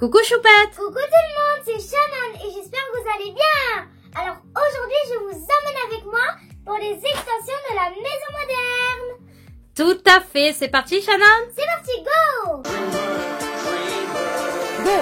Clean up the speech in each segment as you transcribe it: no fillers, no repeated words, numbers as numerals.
Coucou Choupette. Coucou tout le monde, c'est Shannon et j'espère que vous allez bien. Alors aujourd'hui je vous emmène avec moi pour les extensions de la maison moderne. Tout à fait, c'est parti Shannon. C'est parti, go. Go.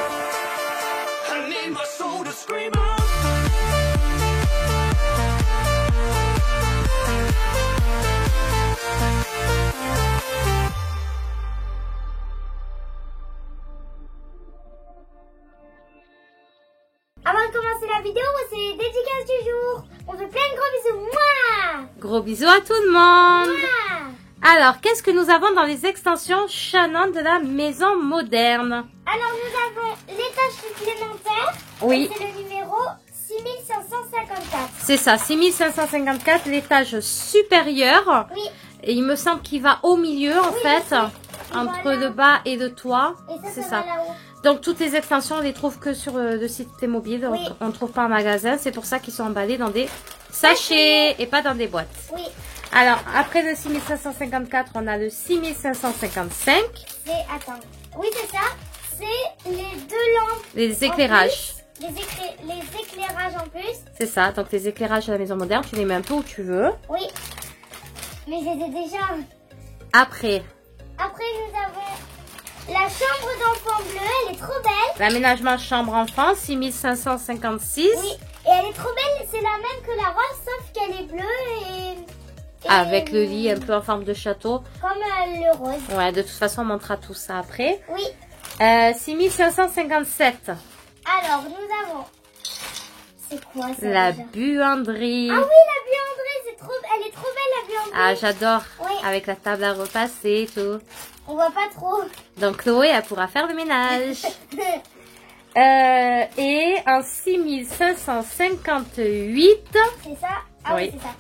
Avant de commencer la vidéo, c'est les dédicaces du jour. On fait plein de gros bisous. Mouah. Gros bisous à tout le monde. Mouah. Alors, qu'est-ce que nous avons dans les extensions Shannon de la maison moderne? Alors nous avons l'étage supplémentaire. Oui. C'est le numéro 6554. C'est ça, 6554, l'étage supérieur. Oui. Et il me semble qu'il va au milieu en Oui, fait, je sais. entre Voilà. le bas et le toit. Et ça, C'est ça ça. va là-haut. Donc toutes les extensions, on les trouve que sur le site T-Mobile. Donc Oui. on ne trouve pas en magasin. C'est pour ça qu'ils sont emballés dans des sachets et pas dans des boîtes. Oui. Alors après le 6554, on a le 6555. C'est, attends. Oui, c'est ça. C'est les deux lampes. Les éclairages. En plus. Les éclairages en plus. C'est ça. Donc les éclairages de la maison moderne, tu les mets un peu où tu veux. Oui. Mais je les ai déjà. Après, Après, nous avons la chambre d'enfant bleue. Elle est trop belle. l'aménagement chambre enfant, 6556. Oui. Et elle est trop belle. C'est la même que la rose, sauf qu'elle est bleue et Avec le lit un peu en forme de château. comme le rose. Ouais, de toute façon, on montrera tout ça après. Oui. 6557. Alors, nous avons. C'est quoi ça La déjà buanderie. Ah oui, la buanderie. Elle est trop belle, la buanderie. Ah, j'adore. Oui. Avec la table à repasser et tout. On voit pas trop. Donc, Chloé, elle pourra faire le ménage. Et en 6558. C'est ça. Ah oui, Oui. c'est ça.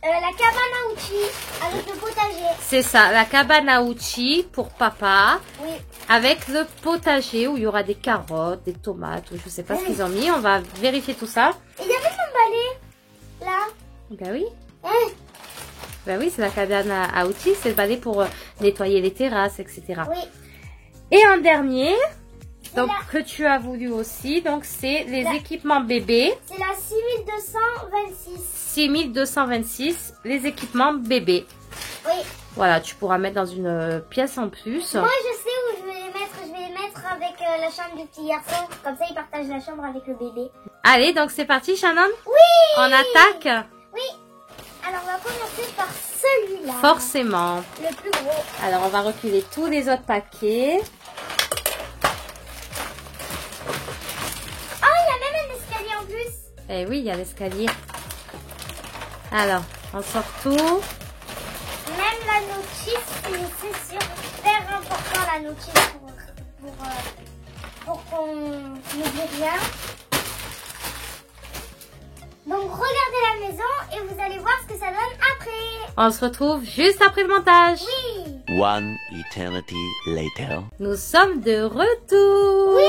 C'est la cabane à outils avec le potager. C'est ça, la cabane à outils pour papa. Oui. Avec le potager où il y aura des carottes, des tomates, ou je sais pas ce qu'ils ont mis. On va vérifier tout ça. Et il y a même un balai. Là. Ben oui. Hein. Ben oui, c'est la cabane à outils. C'est le balai pour nettoyer les terrasses, etc. Oui. Et en dernier, donc la- que tu as voulu aussi, donc c'est les La- équipements bébés. C'est la 6226. 6226, les équipements bébés. Oui. Voilà, tu pourras mettre dans une pièce en plus. Moi, je sais où je vais les mettre. Je vais les mettre avec la chambre du petit garçon. Comme ça, il partage la chambre avec le bébé. Allez, donc c'est parti, Shannon. Oui. On attaque. Oui. Alors, on va commencer par celui-là. Forcément. Le plus gros. Alors, on va reculer tous les autres paquets. Oh, il y a même un escalier en plus. Eh oui, il y a l'escalier. Alors, on sort tout. Même la notice, c'est super important la notice pour qu'on n'oublie rien. Donc regardez la maison et vous allez voir ce que ça donne après. On se retrouve juste après le montage. Oui. One eternity later. Nous sommes de retour. Oui.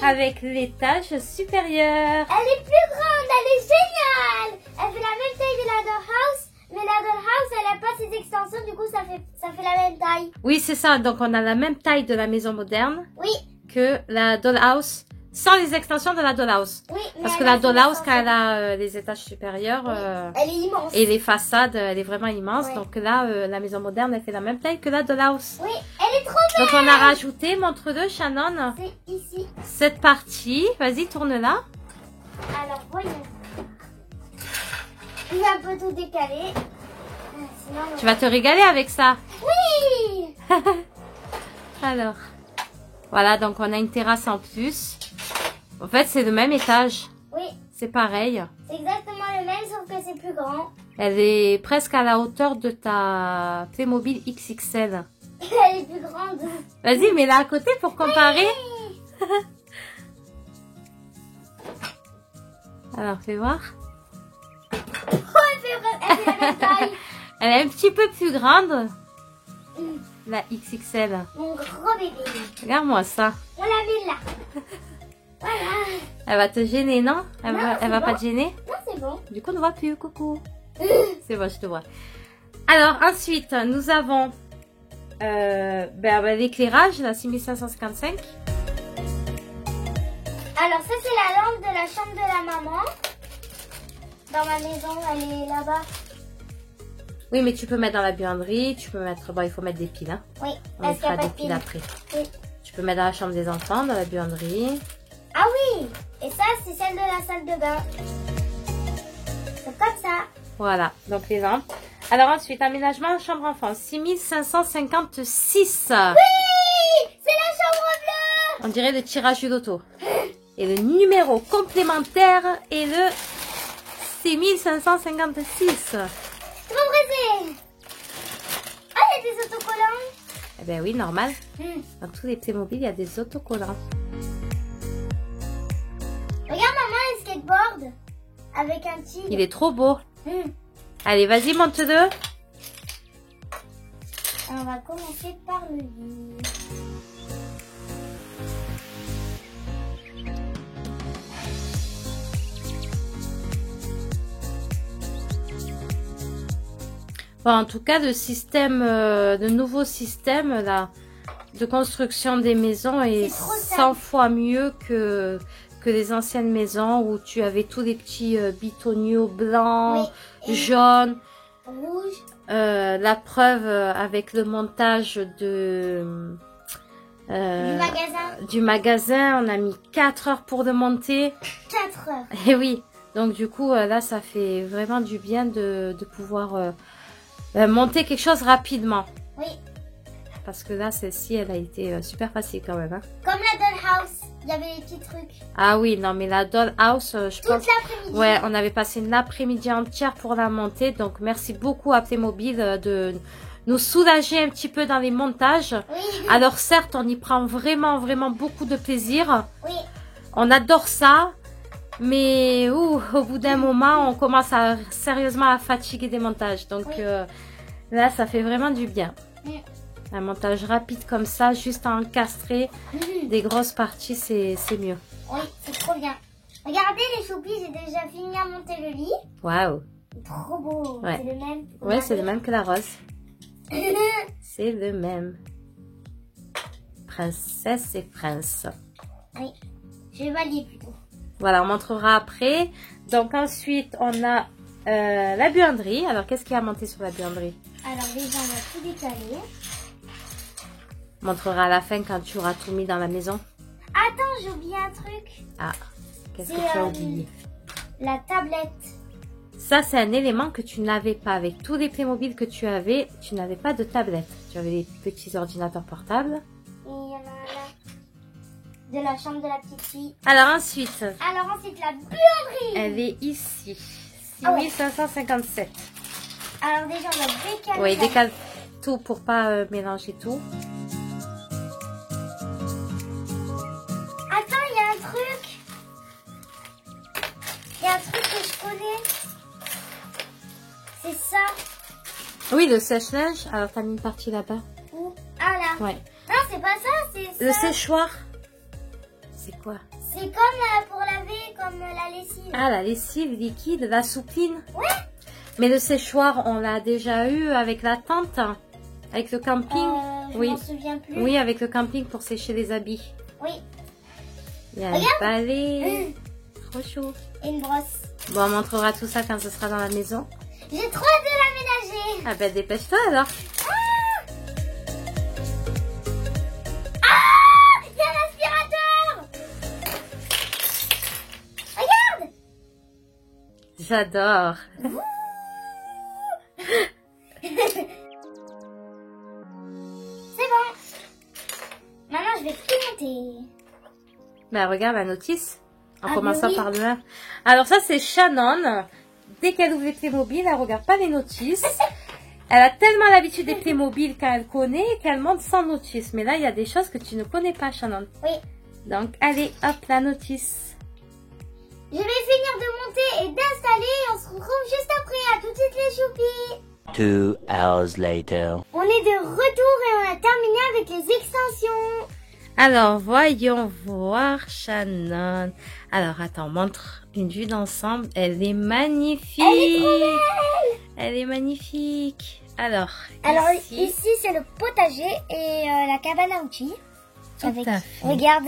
Avec l'étage supérieur. Elle est plus grande, elle est géniale. Elle fait la même taille de la dollhouse, mais la dollhouse elle a pas ses extensions, du coup ça fait la même taille. Oui, c'est ça. Donc, on a la même taille de la maison moderne Oui. que la dollhouse, sans les extensions de la dollhouse. Oui. Mais Parce elle que a la ses dollhouse, quand extensions. elle a les étages supérieurs Elle est immense. et les façades, elle est vraiment immense. Ouais. Donc là, la maison moderne, elle fait la même taille que la dollhouse. Oui, elle est trop belle. Donc, on a rajouté, montre-le, Shannon, C'est ici. cette partie. Vas-y, tourne-la. Alors, voyons. Il va un peu tout décaler. Sinon, Tu vas te régaler avec ça. Oui. Alors, voilà, donc on a une terrasse en plus. En fait, c'est le même étage. Oui, C'est pareil. c'est exactement le même, sauf que c'est plus grand. Elle est presque à la hauteur de ta Playmobil XXL. Elle est plus grande. Vas-y, mets-la à côté pour comparer. Oui. Alors, fais voir. Oh, elle fait la même taille. Elle est un petit peu plus grande, Mm. la XXL. Mon gros bébé. Regarde-moi ça. On la met là. Voilà. Elle va te gêner, non? Elle Non, va c'est pas bon. te gêner? Non, c'est bon. Du coup, on ne voit plus. Coucou. C'est bon, je te vois. Alors, ensuite, nous avons l'éclairage, la 6555. Alors ça c'est la lampe de la chambre de la maman. Dans ma maison, elle est là-bas. Oui, mais tu peux mettre dans la buanderie, tu peux mettre... Bon, il faut mettre des piles, hein. Oui, On parce qu'il mettra n'y a pas des de piles pile. après. Oui. Tu peux mettre dans la chambre des enfants, dans la buanderie. Ah oui. Et ça c'est celle de la salle de bain. C'est comme ça. Voilà, donc les lampes. Alors ensuite, aménagement chambre enfant, 6556. Oui, c'est la chambre bleue. On dirait le tirage du loto. Et le numéro complémentaire est le 6556. Trop pressé. Ah, il y a des autocollants. Eh ben oui, normal. Hmm. Dans tous les Playmobil, il y a des autocollants. Regarde maman, un skateboard avec un tigre. Il est trop beau. Hmm. Allez, vas-y, monte-le. On va commencer par le lit. Bon, en tout cas, le système, de nouveau système là, de construction des maisons est C'est trop 100 fois mieux que les anciennes maisons où tu avais tous les petits bitonniaux blancs, Oui, et jaunes. rouge. La preuve avec le montage de Du magasin. du magasin, on a mis 4 heures pour le monter. 4 heures. Et oui, donc du coup là ça fait vraiment du bien de pouvoir monter quelque chose rapidement. Oui. Parce que là celle-ci elle a été super facile quand même. Hein. Comme la dollhouse. Il y avait des petits trucs. Ah oui, non mais la dollhouse, je Toute pense... l'après-midi. Ouais, on avait passé une après-midi entière pour la monter. Donc merci beaucoup à Playmobil de nous soulager un petit peu dans les montages. Oui. Alors certes, on y prend vraiment, vraiment beaucoup de plaisir. Oui. On adore ça. Mais au bout d'un moment, on commence à sérieusement à fatiguer des montages. Donc Oui. là, ça fait vraiment du bien. Mm. Un montage rapide comme ça, juste à encastrer des grosses parties, c'est mieux. Oui, c'est trop bien. Regardez les choupis, j'ai déjà fini à monter le lit. Waouh. Trop beau. Ouais. C'est le même. Ouais, c'est le même que la rose. C'est le même. Princesse et prince. Oui. Chevalier plutôt. Voilà, on montrera après. Donc ensuite, on a la buanderie. Alors, qu'est-ce qu'il y a à monter sur la buanderie? Alors déjà, on va tout décaler. On montrera à la fin quand tu auras tout mis dans la maison. Attends, j'ai oublié un truc. Ah, qu'est-ce que C'est, tu as oublié? La tablette. Ça, c'est un élément que tu n'avais pas. Avec tous les Playmobil que tu avais, tu n'avais pas de tablette. Tu avais les petits ordinateurs portables. Et il y en a un là. De la chambre de la petite fille. Alors ensuite, Alors ensuite, la buanderie. elle est ici. Ah ouais. 6557. Alors déjà, on va décaler. Oui, la- décale tout pour pas mélanger tout. Attends, il y a un truc. Il y a un truc que je connais. C'est ça. Oui, le sèche-linge. Alors, t'as mis une partie là-bas. Où? Ah là. Ouais. Non, c'est pas ça, c'est Le ça. séchoir. C'est quoi? C'est comme pour laver, comme la lessive. Ah, la lessive liquide, la soupline. Ouais. Mais le séchoir, on l'a déjà eu avec la tente. Avec le camping. Je Oui. m'en souviens plus. Oui, avec le camping pour sécher les habits. Oui. Il y a Regarde. un balai. Trop chaud. Et une brosse. Bon, on montrera tout ça quand ce sera dans la maison. J'ai trop hâte de l'aménager. Ah ben, dépêche-toi alors. Ah, il y a l'aspirateur. Regarde. J'adore. C'est bon. Maintenant, je vais tout monter. Ben, regarde la notice. En Ah, commençant mais oui. par le 1. Alors ça, c'est Shannon. Dès qu'elle ouvre les Playmobil, elle regarde pas les notices. Elle a tellement l'habitude des Playmobil qu'elle connaît qu'elle monte sans notice. Mais là, il y a des choses que tu ne connais pas, Shannon. Oui. Donc, allez, hop, la notice. Je vais finir de monter et d'installer. On se retrouve juste après. À tout de suite les choupis. 2 hours later. On est de retour et on a terminé avec les extensions. Alors, voyons voir Shannon. Alors, attends, montre une vue d'ensemble. Elle est magnifique. Elle est magnifique. Alors ici c'est le potager et la cabane à outils. Tout à fait. Regarde.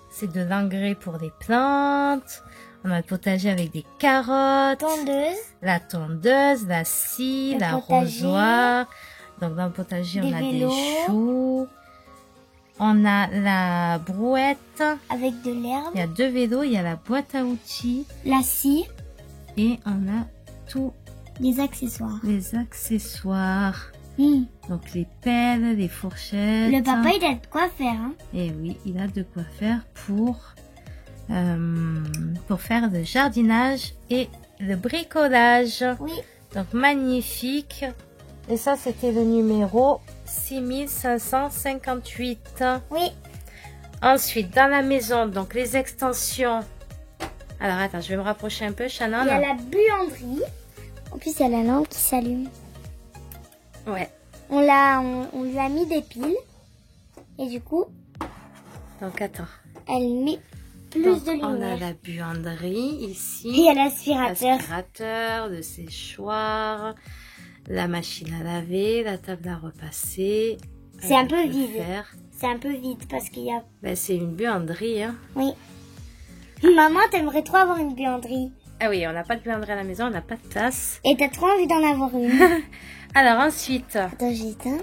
C'est de l'engrais pour les plantes. On a le potager avec des carottes. Tondeuse. La tondeuse, la scie, Le la potager. rosoire. Donc, dans le potager, on Des a vélos. des choux. On a la brouette. Avec de l'herbe. Il y a 2 vélos. Il y a la boîte à outils. La scie. Et on a tous Les accessoires. les accessoires. Hmm. Donc, les pelles, les fourchettes. Le papa il a de quoi faire. Hein. Et oui, il a de quoi faire pour faire le jardinage et le bricolage. Oui. Donc, magnifique. Et ça, c'était le numéro 6558. Oui. Ensuite, dans la maison, donc les extensions. Alors, attends, je vais me rapprocher un peu, Shannon. Il y a la buanderie. En plus, il y a la lampe qui s'allume. Ouais. On lui a mis des piles. Et du coup, Donc, attends. elle met plus Donc, de on a lumière. la buanderie ici. Et il y a l'aspirateur. L'aspirateur, le séchoir, la machine à laver, la table à repasser. C'est un avec peu le vide. fer. C'est un peu vide parce qu'il y a... Ben, c'est une buanderie, hein. Oui. Maman, t'aimerais trop avoir une buanderie. Ah oui, on n'a pas de buanderie à la maison, on n'a pas de tasse. Et t'as trop envie d'en avoir une. Alors ensuite, Attends, j'éteins.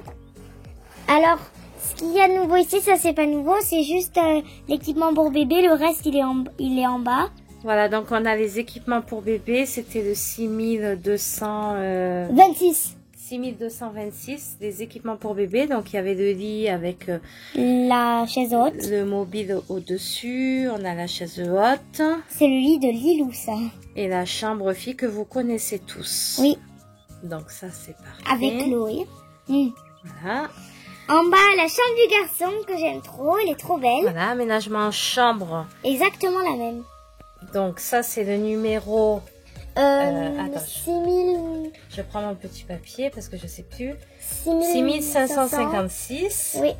Alors, ce qu'il y a de nouveau ici, ça c'est pas nouveau. C'est juste l'équipement pour bébé. Le reste, il est en bas. voilà, donc on a les équipements pour bébé. C'était le 6226, les équipements pour bébé. Donc il y avait le lit avec La chaise haute. le mobile au-dessus. On a la chaise haute C'est le lit de Lilou, ça. et la chambre fille que vous connaissez tous. Oui, Donc ça c'est parfait. avec Chloé. Hmm. Voilà. En bas, la chambre du garçon que j'aime trop. Elle est trop belle. Voilà, aménagement en chambre. Exactement la même. Donc ça c'est le numéro. Attends, 6000... je prends mon petit papier parce que je sais plus. 6556. 6556. Oui,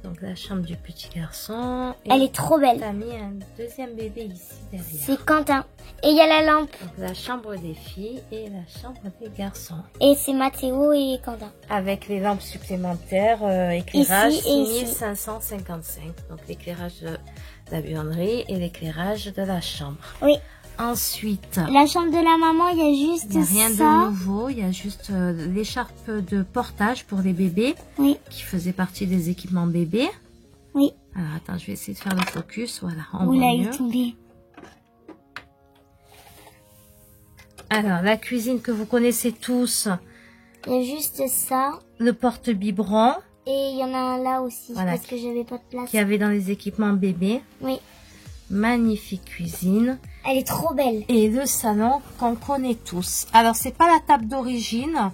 Donc la chambre du petit garçon. Et elle est trop belle. t'as mis un deuxième bébé ici derrière. C'est Quentin. Et il y a la lampe. Donc la chambre des filles et la chambre des garçons. Et c'est Mathéo et Quentin. Avec les lampes supplémentaires, éclairage Ici et ici. 6555. Donc l'éclairage de la buanderie et l'éclairage de la chambre. Oui. Ensuite, La chambre de la maman, il y a juste il n'y a rien ça. de nouveau. Il y a juste l'écharpe de portage pour les bébés Oui, qui faisait partie des équipements bébés. oui. Alors attends, je vais essayer de faire le focus. Voilà, on Oula, voit il mieux. est tombé. Alors, la cuisine que vous connaissez tous, Il y a juste ça. le porte-biberon Et il y en a un là aussi, Voilà. parce que j'avais pas de place. qu'il y avait dans les équipements bébés. Oui, Magnifique cuisine. elle est trop belle. Et le salon qu'on connaît tous. Alors, c'est pas la table d'origine.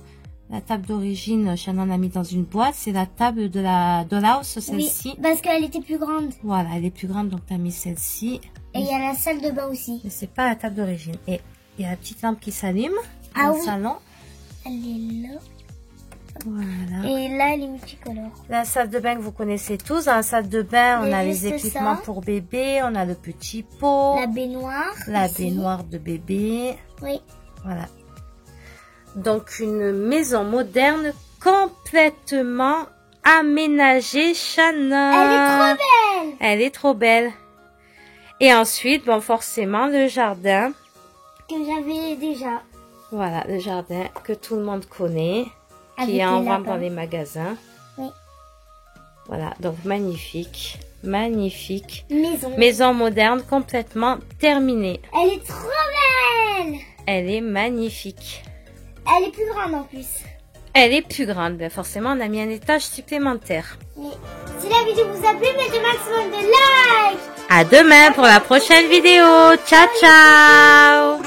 La table d'origine, Shannon l'a mis dans une boîte. C'est la table de la dollhouse, Oui, celle-ci. parce qu'elle était plus grande. Voilà, elle est plus grande, donc tu as mis celle-ci. Et il y a la salle de bain aussi. Mais c'est pas la table d'origine. Et il y a la petite lampe qui s'allume Ah dans le oui. salon. Elle est là. Voilà. Et là, elle est multicolore. La salle de bain que vous connaissez tous. Dans la salle de bain, Il on y a a les juste équipements ça. pour bébé. On a le petit pot. La baignoire. La ici. baignoire de bébé. Oui. Voilà. Donc, une maison moderne complètement aménagée, Shannon. Elle est trop belle. Elle est trop belle. Et ensuite, bon, forcément, le jardin. Que j'avais déjà. Voilà, le jardin que tout le monde connaît. Avec Qui est en les vente lapins. dans les magasins. Oui. Voilà, donc magnifique. Magnifique. Maison. Maison moderne complètement terminée. Elle est trop belle. Elle est magnifique. Elle est plus grande en plus. Elle est plus grande. Ben forcément, on a mis un étage supplémentaire. Mais si la vidéo vous a plu, mettez un maximum de likes. À demain pour la prochaine vidéo. Ciao, ciao!